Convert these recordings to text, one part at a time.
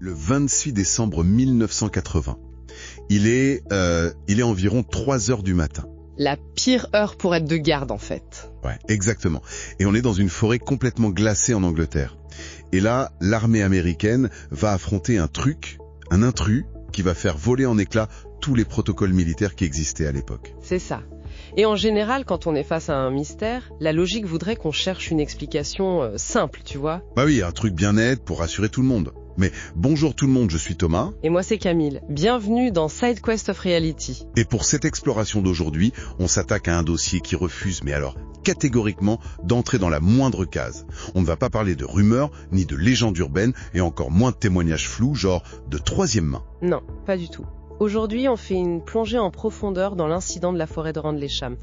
Le 26 décembre 1980. Il est environ 3 heures du matin. La pire heure pour être de garde, en fait. Ouais, exactement. Et on est dans une forêt complètement glacée en Angleterre. Et là, l'armée américaine va affronter un intrus, qui va faire voler en éclats tous les protocoles militaires qui existaient à l'époque. C'est ça. Et en général, quand on est face à un mystère, la logique voudrait qu'on cherche une explication simple, tu vois. Bah oui, un truc bien net pour rassurer tout le monde. Mais bonjour tout le monde, je suis Thomas. Et moi c'est Camille. Bienvenue dans Side Quest of Reality. Et pour cette exploration d'aujourd'hui, on s'attaque à un dossier qui refuse, mais alors catégoriquement, d'entrer dans la moindre case. On ne va pas parler de rumeurs, ni de légendes urbaines, et encore moins de témoignages flous, genre de troisième main. Non, pas du tout. Aujourd'hui, on fait une plongée en profondeur dans l'incident de la forêt de Rendlesham.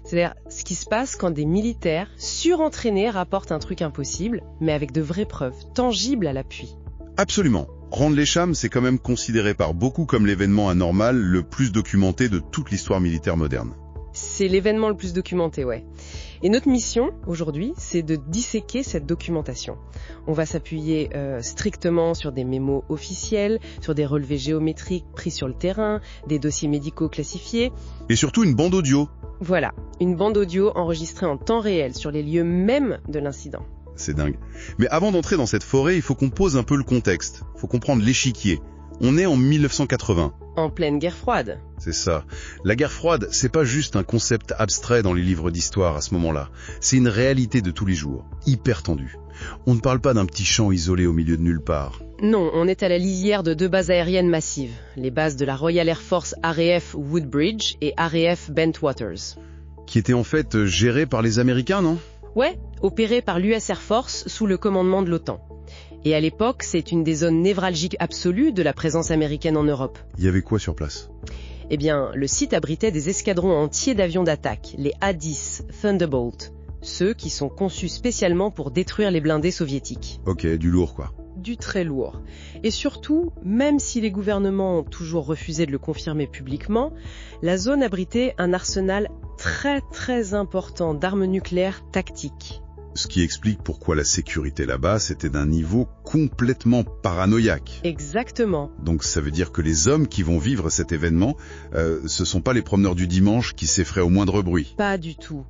C'est-à-dire ce qui se passe quand des militaires surentraînés rapportent un truc impossible, mais avec de vraies preuves, tangibles à l'appui. Absolument. Rendlesham, c'est quand même considéré par beaucoup comme l'événement anormal le plus documenté de toute l'histoire militaire moderne. C'est l'événement le plus documenté, ouais. Et notre mission, aujourd'hui, c'est de disséquer cette documentation. On va s'appuyer strictement sur des mémos officiels, sur des relevés géométriques pris sur le terrain, des dossiers médicaux classifiés. Et surtout une bande audio. Voilà, une bande audio enregistrée en temps réel sur les lieux mêmes de l'incident. C'est dingue. Mais avant d'entrer dans cette forêt, il faut qu'on pose un peu le contexte. Il faut comprendre l'échiquier. On est en 1980. En pleine guerre froide. C'est ça. La guerre froide, c'est pas juste un concept abstrait dans les livres d'histoire à ce moment-là. C'est une réalité de tous les jours, hyper tendue. On ne parle pas d'un petit champ isolé au milieu de nulle part. Non, on est à la lisière de 2 bases aériennes massives. Les bases de la Royal Air Force RAF Woodbridge et RAF Bentwaters. Qui étaient en fait gérées par les Américains, non ? Ouais, opérées par l'US Air Force sous le commandement de l'OTAN. Et à l'époque, c'est une des zones névralgiques absolues de la présence américaine en Europe. Il y avait quoi sur place ? Eh bien, le site abritait des escadrons entiers d'avions d'attaque, les A-10 Thunderbolt, ceux qui sont conçus spécialement pour détruire les blindés soviétiques. Ok, du lourd quoi. Du très lourd. Et surtout, même si les gouvernements ont toujours refusé de le confirmer publiquement, la zone abritait un arsenal très très important d'armes nucléaires tactiques. Ce qui explique pourquoi la sécurité là-bas, c'était d'un niveau complètement paranoïaque. Exactement. Donc ça veut dire que les hommes qui vont vivre cet événement, ce sont pas les promeneurs du dimanche qui s'effraient au moindre bruit. Pas du tout.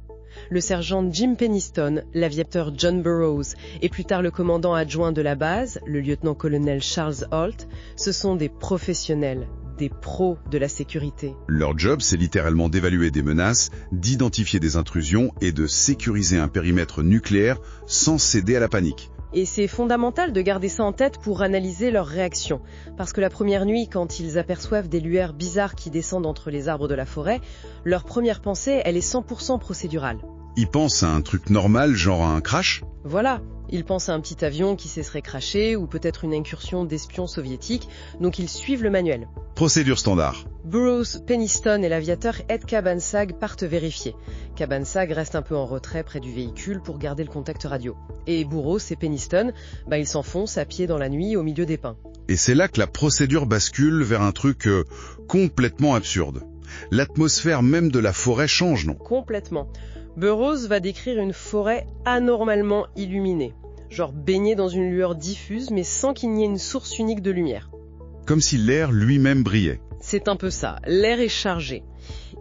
Le sergent Jim Penniston, l'aviateur John Burroughs et plus tard le commandant adjoint de la base, le lieutenant-colonel Charles Holt, ce sont des professionnels, des pros de la sécurité. Leur job, c'est littéralement d'évaluer des menaces, d'identifier des intrusions et de sécuriser un périmètre nucléaire sans céder à la panique. Et c'est fondamental de garder ça en tête pour analyser leurs réactions. Parce que la première nuit, quand ils aperçoivent des lueurs bizarres qui descendent entre les arbres de la forêt, leur première pensée, elle est 100% procédurale. Ils pensent à un truc normal, genre à un crash ? Voilà, ils pensent à un petit avion qui se serait crashé ou peut-être une incursion d'espions soviétiques, donc ils suivent le manuel. Procédure standard. Burroughs, Penniston et l'aviateur Ed Cabansag partent vérifier. Cabansag reste un peu en retrait près du véhicule pour garder le contact radio. Et Burroughs et Penniston, ils s'enfoncent à pied dans la nuit au milieu des pins. Et c'est là que la procédure bascule vers un truc complètement absurde. L'atmosphère même de la forêt change, non ? Complètement. Burroughs va décrire une forêt anormalement illuminée. Genre baignée dans une lueur diffuse mais sans qu'il n'y ait une source unique de lumière. Comme si l'air lui-même brillait. C'est un peu ça, l'air est chargé.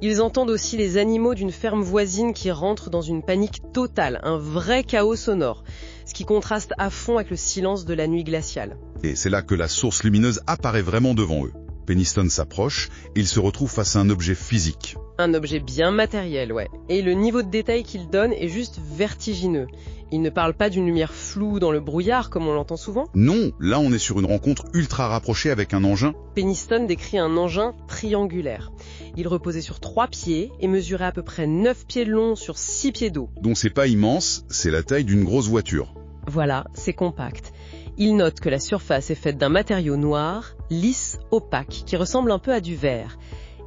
Ils entendent aussi les animaux d'une ferme voisine qui rentrent dans une panique totale, un vrai chaos sonore, ce qui contraste à fond avec le silence de la nuit glaciale. Et c'est là que la source lumineuse apparaît vraiment devant eux. Penniston s'approche, et il se retrouve face à un objet physique. Un objet bien matériel, ouais. Et le niveau de détail qu'il donne est juste vertigineux. Il ne parle pas d'une lumière floue dans le brouillard comme on l'entend souvent. Non, là on est sur une rencontre ultra rapprochée avec un engin. Penniston décrit un engin triangulaire. Il reposait sur 3 pieds et mesurait à peu près 9 pieds de long sur 6 pieds d'eau. Donc c'est pas immense, c'est la taille d'une grosse voiture. Voilà, c'est compact. Il note que la surface est faite d'un matériau noir, lisse, opaque, qui ressemble un peu à du verre.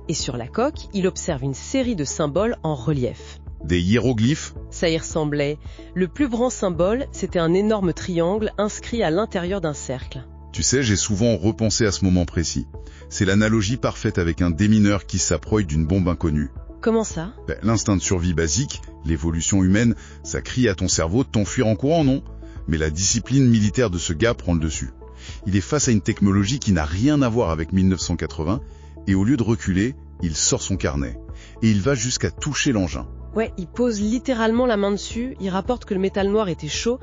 Et sur la coque, il observe une série de symboles en relief. Des hiéroglyphes ? Ça y ressemblait. Le plus grand symbole, c'était un énorme triangle inscrit à l'intérieur d'un cercle. Tu sais, j'ai souvent repensé à ce moment précis. C'est l'analogie parfaite avec un démineur qui s'approche d'une bombe inconnue. Comment ça ? L'instinct de survie basique, l'évolution humaine, ça crie à ton cerveau de t'enfuir en courant, non ? Mais la discipline militaire de ce gars prend le dessus. Il est face à une technologie qui n'a rien à voir avec 1980, et au lieu de reculer, il sort son carnet. Et il va jusqu'à toucher l'engin. Ouais, il pose littéralement la main dessus, il rapporte que le métal noir était chaud,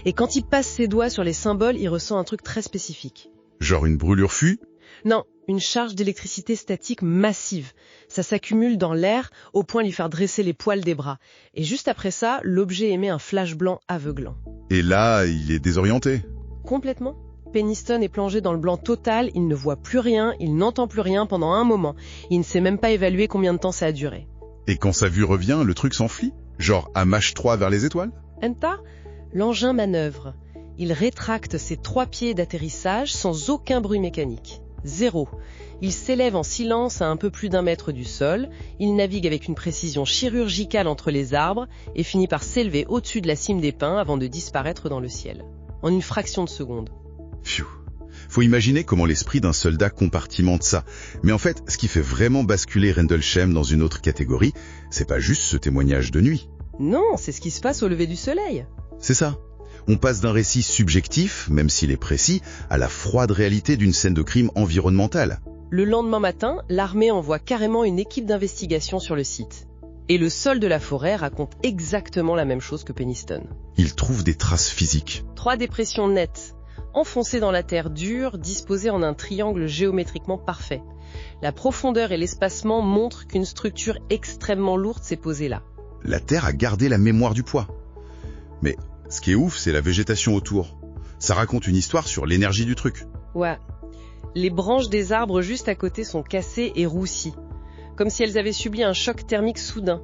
et quand il passe ses doigts sur les symboles, il ressent un truc très spécifique. Genre une brûlure fuit? Non, une charge d'électricité statique massive. Ça s'accumule dans l'air au point de lui faire dresser les poils des bras. Et juste après ça, l'objet émet un flash blanc aveuglant. Et là, il est désorienté. Complètement. Penniston est plongé dans le blanc total, il ne voit plus rien, il n'entend plus rien pendant un moment. Il ne sait même pas évaluer combien de temps ça a duré. Et quand sa vue revient, le truc s'enfuit? Genre à Mach 3 vers les étoiles? Enta, l'engin manœuvre. Il rétracte ses 3 pieds d'atterrissage sans aucun bruit mécanique. Zéro. Il s'élève en silence à un peu plus d'1 mètre du sol, il navigue avec une précision chirurgicale entre les arbres et finit par s'élever au-dessus de la cime des pins avant de disparaître dans le ciel. En une fraction de seconde. Pfiou. Faut imaginer comment l'esprit d'un soldat compartimente ça. Mais en fait, ce qui fait vraiment basculer Rendlesham dans une autre catégorie, c'est pas juste ce témoignage de nuit. Non, c'est ce qui se passe au lever du soleil. C'est ça. On passe d'un récit subjectif, même s'il est précis, à la froide réalité d'une scène de crime environnemental. Le lendemain matin, l'armée envoie carrément une équipe d'investigation sur le site. Et le sol de la forêt raconte exactement la même chose que Penniston. Il trouve des traces physiques. 3 dépressions nettes, enfoncées dans la terre dure, disposées en un triangle géométriquement parfait. La profondeur et l'espacement montrent qu'une structure extrêmement lourde s'est posée là. La terre a gardé la mémoire du poids. Mais ce qui est ouf, c'est la végétation autour. Ça raconte une histoire sur l'énergie du truc. Ouais. Les branches des arbres juste à côté sont cassées et roussies, comme si elles avaient subi un choc thermique soudain.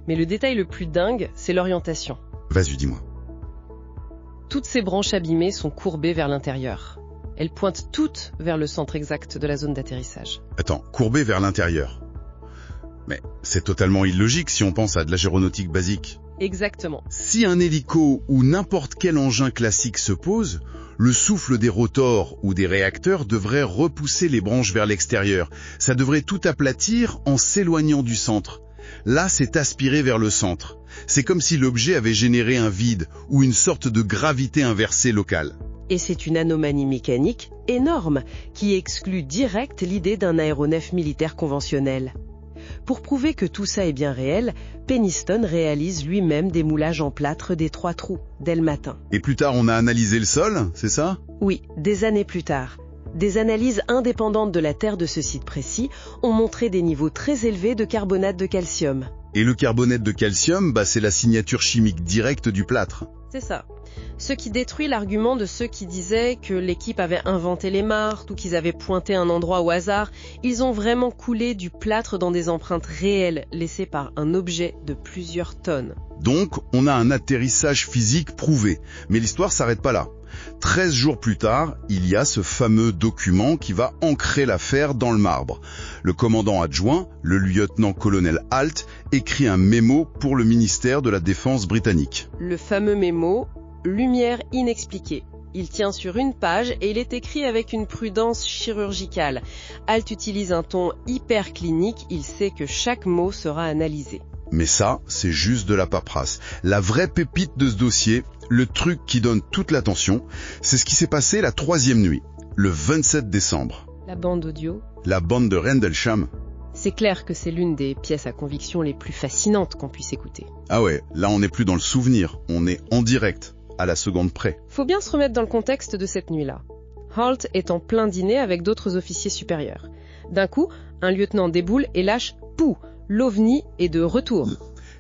Mais le détail le plus dingue, c'est l'orientation. Vas-y, dis-moi. Toutes ces branches abîmées sont courbées vers l'intérieur. Elles pointent toutes vers le centre exact de la zone d'atterrissage. Attends, courbées vers l'intérieur. Mais c'est totalement illogique si on pense à de l'aéronautique basique. Exactement. Si un hélico ou n'importe quel engin classique se pose, le souffle des rotors ou des réacteurs devrait repousser les branches vers l'extérieur. Ça devrait tout aplatir en s'éloignant du centre. Là, c'est aspiré vers le centre. C'est comme si l'objet avait généré un vide ou une sorte de gravité inversée locale. Et c'est une anomalie mécanique énorme qui exclut direct l'idée d'un aéronef militaire conventionnel. Pour prouver que tout ça est bien réel, Penniston réalise lui-même des moulages en plâtre des 3 trous, dès le matin. Et plus tard, on a analysé le sol, c'est ça? Oui, des années plus tard. Des analyses indépendantes de la terre de ce site précis ont montré des niveaux très élevés de carbonate de calcium. Et le carbonate de calcium, c'est la signature chimique directe du plâtre. C'est ça. Ce qui détruit l'argument de ceux qui disaient que l'équipe avait inventé les martres ou qu'ils avaient pointé un endroit au hasard. Ils ont vraiment coulé du plâtre dans des empreintes réelles laissées par un objet de plusieurs tonnes. Donc, on a un atterrissage physique prouvé. Mais l'histoire s'arrête pas là. 13 jours plus tard, il y a ce fameux document qui va ancrer l'affaire dans le marbre. Le commandant adjoint, le lieutenant-colonel Halt, écrit un mémo pour le ministère de la Défense britannique. Le fameux mémo, lumière inexpliquée. Il tient sur une page et il est écrit avec une prudence chirurgicale. Halt utilise un ton hyper clinique, il sait que chaque mot sera analysé. Mais ça, c'est juste de la paperasse. La vraie pépite de ce dossier, le truc qui donne toute l'attention, c'est ce qui s'est passé la 3e nuit, le 27 décembre. La bande audio. La bande de Rendlesham. C'est clair que c'est l'une des pièces à conviction les plus fascinantes qu'on puisse écouter. Ah ouais, là on n'est plus dans le souvenir, on est en direct, à la seconde près. Faut bien se remettre dans le contexte de cette nuit-là. Halt est en plein dîner avec d'autres officiers supérieurs. D'un coup, un lieutenant déboule et lâche « Pouh !» L'OVNI est de retour.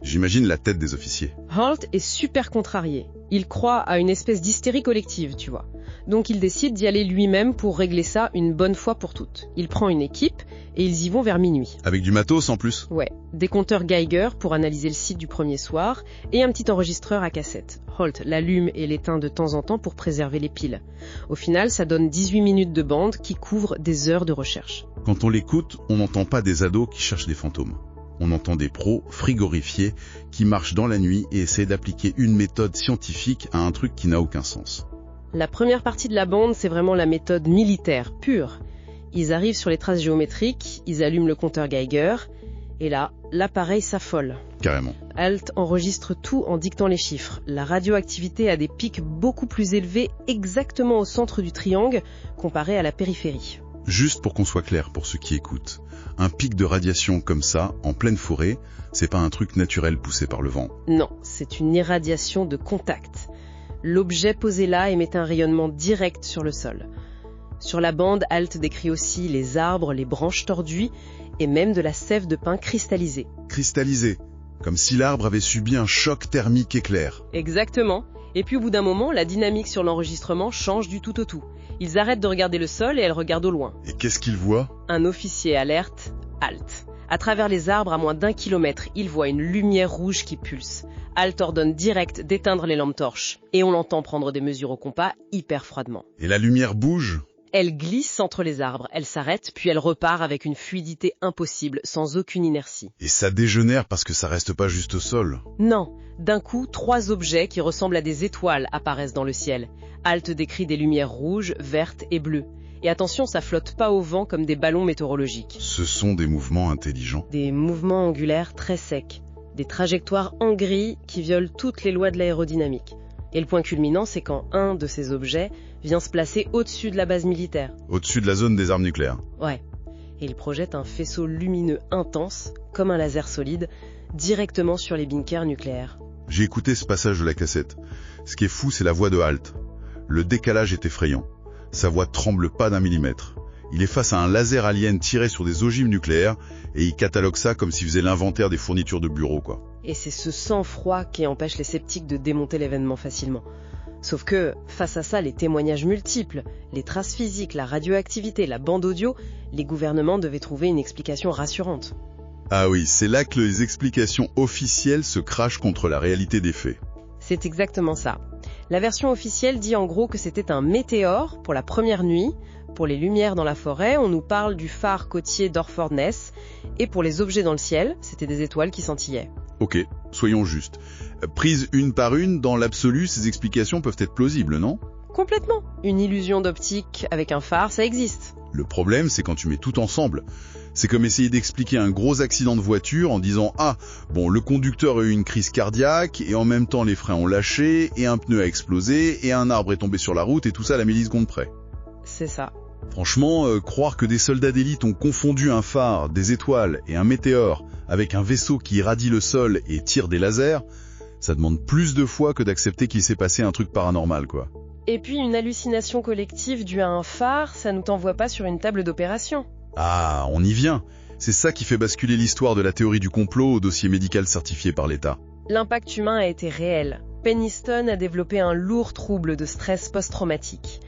J'imagine la tête des officiers. Halt est super contrarié. Il croit à une espèce d'hystérie collective, tu vois. Donc il décide d'y aller lui-même pour régler ça une bonne fois pour toutes. Il prend une équipe et ils y vont vers minuit. Avec du matos en plus? Ouais, des compteurs Geiger pour analyser le site du premier soir et un petit enregistreur à cassette. Halt l'allume et l'éteint de temps en temps pour préserver les piles. Au final, ça donne 18 minutes de bande qui couvrent des heures de recherche. Quand on l'écoute, on n'entend pas des ados qui cherchent des fantômes. On entend des pros frigorifiés qui marchent dans la nuit et essaient d'appliquer une méthode scientifique à un truc qui n'a aucun sens. La première partie de la bande, c'est vraiment la méthode militaire pure. Ils arrivent sur les traces géométriques, ils allument le compteur Geiger, Et là, l'appareil s'affole. Carrément. HALT enregistre tout en dictant les chiffres. La radioactivité a des pics beaucoup plus élevés exactement au centre du triangle comparé à la périphérie. Juste pour qu'on soit clair pour ceux qui écoutent, un pic de radiation comme ça, en pleine forêt, c'est pas un truc naturel poussé par le vent. Non, c'est une irradiation de contact. L'objet posé là émet un rayonnement direct sur le sol. Sur la bande, HALT décrit aussi les arbres, les branches tordues et même de la sève de pin cristallisée. Cristallisé, comme si l'arbre avait subi un choc thermique éclair. Exactement. Et puis au bout d'un moment, la dynamique sur l'enregistrement change du tout au tout. Ils arrêtent de regarder le sol et elles regardent au loin. Et qu'est-ce qu'ils voient? Un officier alerte, HALT. À travers les arbres, à moins d'1 kilomètre, il voit une lumière rouge qui pulse. HALT ordonne direct d'éteindre les lampes torches. Et on l'entend prendre des mesures au compas hyper froidement. Et la lumière bouge? Elle glisse entre les arbres, elle s'arrête, puis elle repart avec une fluidité impossible, sans aucune inertie. Et ça dégénère parce que ça reste pas juste au sol. Non, d'un coup, 3 objets qui ressemblent à des étoiles apparaissent dans le ciel. HALT décrit des lumières rouges, vertes et bleues. Et attention, ça flotte pas au vent comme des ballons météorologiques. Ce sont des mouvements intelligents. Des mouvements angulaires très secs. Des trajectoires en gris qui violent toutes les lois de l'aérodynamique. Et le point culminant, c'est quand un de ces objets vient se placer au-dessus de la base militaire. Au-dessus de la zone des armes nucléaires. Ouais. Et il projette un faisceau lumineux intense, comme un laser solide, directement sur les bunkers nucléaires. J'ai écouté ce passage de la cassette. Ce qui est fou, c'est la voix de HALT. Le décalage est effrayant. Sa voix tremble pas d'1 millimètre. Il est face à un laser alien tiré sur des ogives nucléaires et il catalogue ça comme s'il faisait l'inventaire des fournitures de bureau, quoi. Et c'est ce sang-froid qui empêche les sceptiques de démonter l'événement facilement. Sauf que, face à ça, les témoignages multiples, les traces physiques, la radioactivité, la bande audio, les gouvernements devaient trouver une explication rassurante. Ah oui, c'est là que les explications officielles se crachent contre la réalité des faits. C'est exactement ça. La version officielle dit en gros que c'était un météore pour la première nuit. Pour les lumières dans la forêt, on nous parle du phare côtier d'Orford Ness. Et pour les objets dans le ciel, c'était des étoiles qui scintillaient. Ok, soyons justes. Prises une par une, dans l'absolu, ces explications peuvent être plausibles, non? Complètement. Une illusion d'optique avec un phare, ça existe. Le problème, c'est quand tu mets tout ensemble. C'est comme essayer d'expliquer un gros accident de voiture en disant « Ah, bon, le conducteur a eu une crise cardiaque, et en même temps les freins ont lâché, et un pneu a explosé, et un arbre est tombé sur la route, et tout ça à la milliseconde près. » C'est ça. Franchement, croire que des soldats d'élite ont confondu un phare, des étoiles et un météore avec un vaisseau qui irradie le sol et tire des lasers, ça demande plus de foi que d'accepter qu'il s'est passé un truc paranormal, quoi. Et puis une hallucination collective due à un phare, ça nous t'envoie pas sur une table d'opération. Ah, on y vient. C'est ça qui fait basculer l'histoire de la théorie du complot au dossier médical certifié par l'État. L'impact humain a été réel. Penniston a développé un lourd trouble de stress post-traumatique.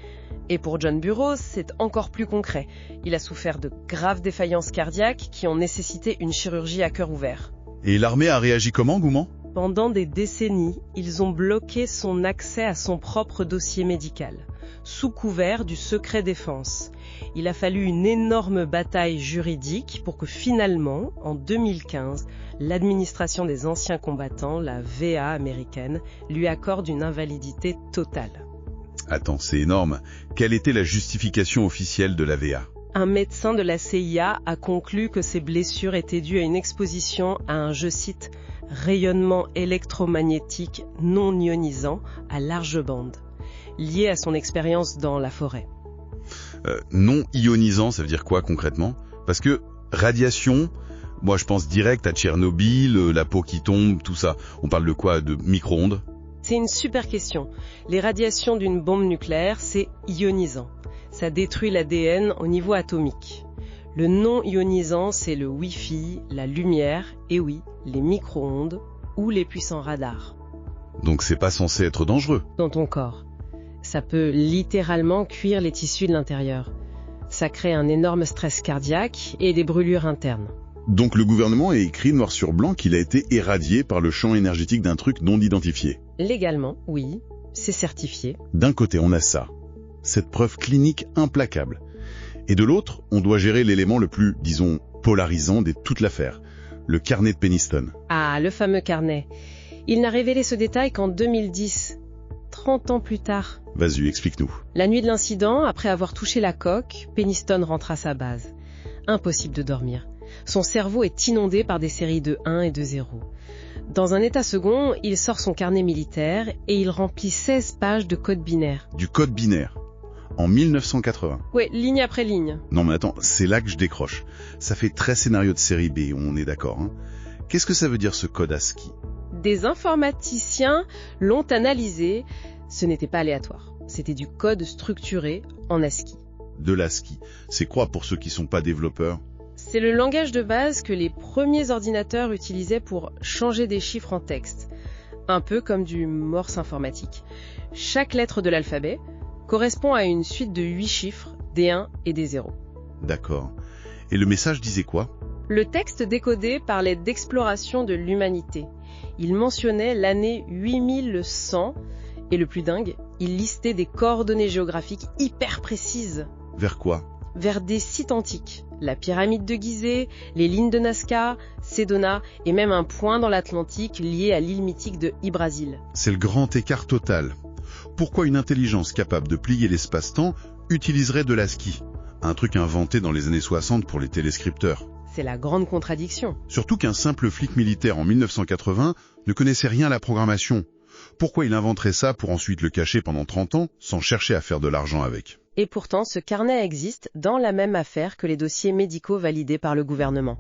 Et pour John Burroughs, c'est encore plus concret. Il a souffert de graves défaillances cardiaques qui ont nécessité une chirurgie à cœur ouvert. Et l'armée a réagi comment, Gouman? Pendant des décennies, ils ont bloqué son accès à son propre dossier médical, sous couvert du secret défense. Il a fallu une énorme bataille juridique pour que finalement, en 2015, l'administration des anciens combattants, la VA américaine, lui accorde une invalidité totale. Attends, c'est énorme. Quelle était la justification officielle de la VA? Un médecin de la CIA a conclu que ses blessures étaient dues à une exposition à un, je cite, rayonnement électromagnétique non ionisant à large bande, lié à son expérience dans la forêt. Non ionisant, ça veut dire quoi concrètement? Parce que radiation, moi je pense direct à Tchernobyl, la peau qui tombe, tout ça. On parle de quoi? De micro-ondes? C'est une super question. Les radiations d'une bombe nucléaire, c'est ionisant. Ça détruit l'ADN au niveau atomique. Le non ionisant, c'est le Wi-Fi, la lumière, et oui, les micro-ondes ou les puissants radars. Donc c'est pas censé être dangereux? Dans ton corps. Ça peut littéralement cuire les tissus de l'intérieur. Ça crée un énorme stress cardiaque et des brûlures internes. Donc le gouvernement a écrit noir sur blanc qu'il a été irradié par le champ énergétique d'un truc non identifié. Légalement, oui, c'est certifié. D'un côté, on a ça, cette preuve clinique implacable. Et de l'autre, on doit gérer l'élément le plus, disons, polarisant de toute l'affaire, le carnet de Penniston. Ah, le fameux carnet. Il n'a révélé ce détail qu'en 2010, 30 ans plus tard. Vas-y, explique-nous. La nuit de l'incident, après avoir touché la coque, Penniston rentre à sa base. Impossible de dormir. Son cerveau est inondé par des séries de 1 et de 0. Dans un état second, il sort son carnet militaire et il remplit 16 pages de code binaire. Du code binaire. En 1980. Ouais, ligne après ligne. Non mais attends, c'est là que je décroche. Ça fait très scénario de série B, on est d'accord, hein. Qu'est-ce que ça veut dire ce code ASCII? Des informaticiens l'ont analysé. Ce n'était pas aléatoire. C'était du code structuré en ASCII. De l'ASCII. C'est quoi pour ceux qui sont pas développeurs? C'est le langage de base que les premiers ordinateurs utilisaient pour changer des chiffres en texte. Un peu comme du morse informatique. Chaque lettre de l'alphabet correspond à une suite de 8 chiffres, des 1 et des 0. D'accord. Et le message disait quoi? Le texte décodé parlait d'exploration de l'humanité. Il mentionnait l'année 8100 et le plus dingue, il listait des coordonnées géographiques hyper précises. Vers quoi? Vers des sites antiques, la pyramide de Gizeh, les lignes de Nazca, Sedona et même un point dans l'Atlantique lié à l'île mythique de Yggdrasil. C'est le grand écart total. Pourquoi une intelligence capable de plier l'espace-temps utiliserait de l'ASCII? Un truc inventé dans les années 60 pour les téléscripteurs. C'est la grande contradiction. Surtout qu'un simple flic militaire en 1980 ne connaissait rien à la programmation. Pourquoi il inventerait ça pour ensuite le cacher pendant 30 ans sans chercher à faire de l'argent avec? Et pourtant, ce carnet existe dans la même affaire que les dossiers médicaux validés par le gouvernement.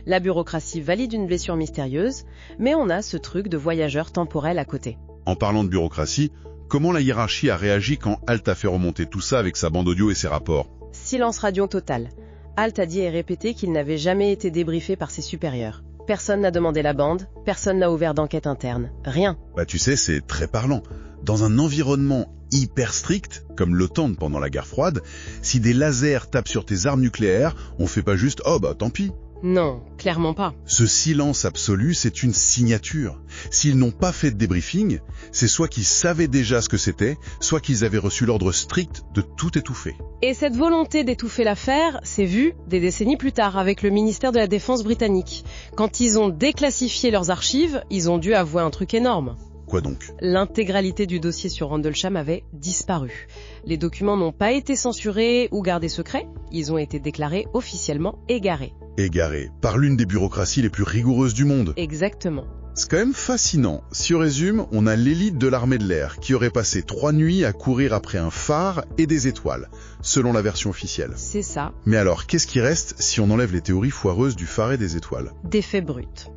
La bureaucratie valide une blessure mystérieuse, mais on a ce truc de voyageur temporel à côté. En parlant de bureaucratie, comment la hiérarchie a réagi quand Alt a fait remonter tout ça avec sa bande audio et ses rapports? Silence radio total. Alt a dit et répété qu'il n'avait jamais été débriefé par ses supérieurs. Personne n'a demandé la bande, personne n'a ouvert d'enquête interne. Rien. Tu sais, c'est très parlant. Dans un environnement hyper strict, comme l'OTAN pendant la guerre froide, si des lasers tapent sur tes armes nucléaires, on fait pas juste « oh tant pis ». Non, clairement pas. Ce silence absolu, c'est une signature. S'ils n'ont pas fait de débriefing, c'est soit qu'ils savaient déjà ce que c'était, soit qu'ils avaient reçu l'ordre strict de tout étouffer. Et cette volonté d'étouffer l'affaire s'est vue des décennies plus tard avec le ministère de la Défense britannique. Quand ils ont déclassifié leurs archives, ils ont dû avouer un truc énorme. Quoi donc? L'intégralité du dossier sur Rendlesham avait disparu. Les documents n'ont pas été censurés ou gardés secrets, ils ont été déclarés officiellement égarés. Égarés par l'une des bureaucraties les plus rigoureuses du monde. Exactement. C'est quand même fascinant. Si on résume, on a l'élite de l'armée de l'air qui aurait passé 3 nuits à courir après un phare et des étoiles, selon la version officielle. C'est ça. Mais alors, qu'est-ce qui reste si on enlève les théories foireuses du phare et des étoiles? Des faits bruts.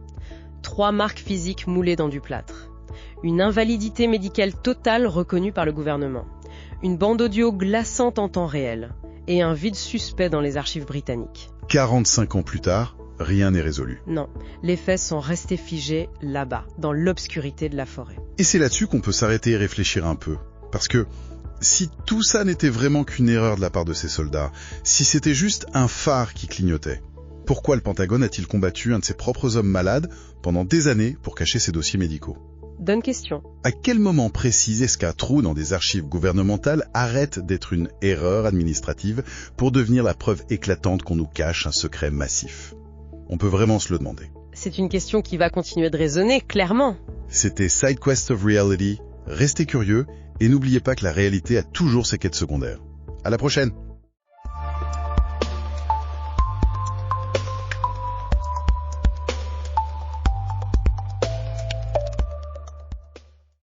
3 marques physiques moulées dans du plâtre. Une invalidité médicale totale reconnue par le gouvernement. Une bande audio glaçante en temps réel. Et un vide suspect dans les archives britanniques. 45 ans plus tard, rien n'est résolu. Non, les faits sont restés figés là-bas, dans l'obscurité de la forêt. Et c'est là-dessus qu'on peut s'arrêter et réfléchir un peu. Parce que si tout ça n'était vraiment qu'une erreur de la part de ces soldats, si c'était juste un phare qui clignotait, pourquoi le Pentagone a-t-il combattu un de ses propres hommes malades pendant des années pour cacher ses dossiers médicaux? Bonne question. À quel moment précis est-ce qu'un trou dans des archives gouvernementales arrête d'être une erreur administrative pour devenir la preuve éclatante qu'on nous cache un secret massif? On peut vraiment se le demander. C'est une question qui va continuer de résonner, clairement. C'était SideQuest of Reality. Restez curieux et n'oubliez pas que la réalité a toujours ses quêtes secondaires. À la prochaine!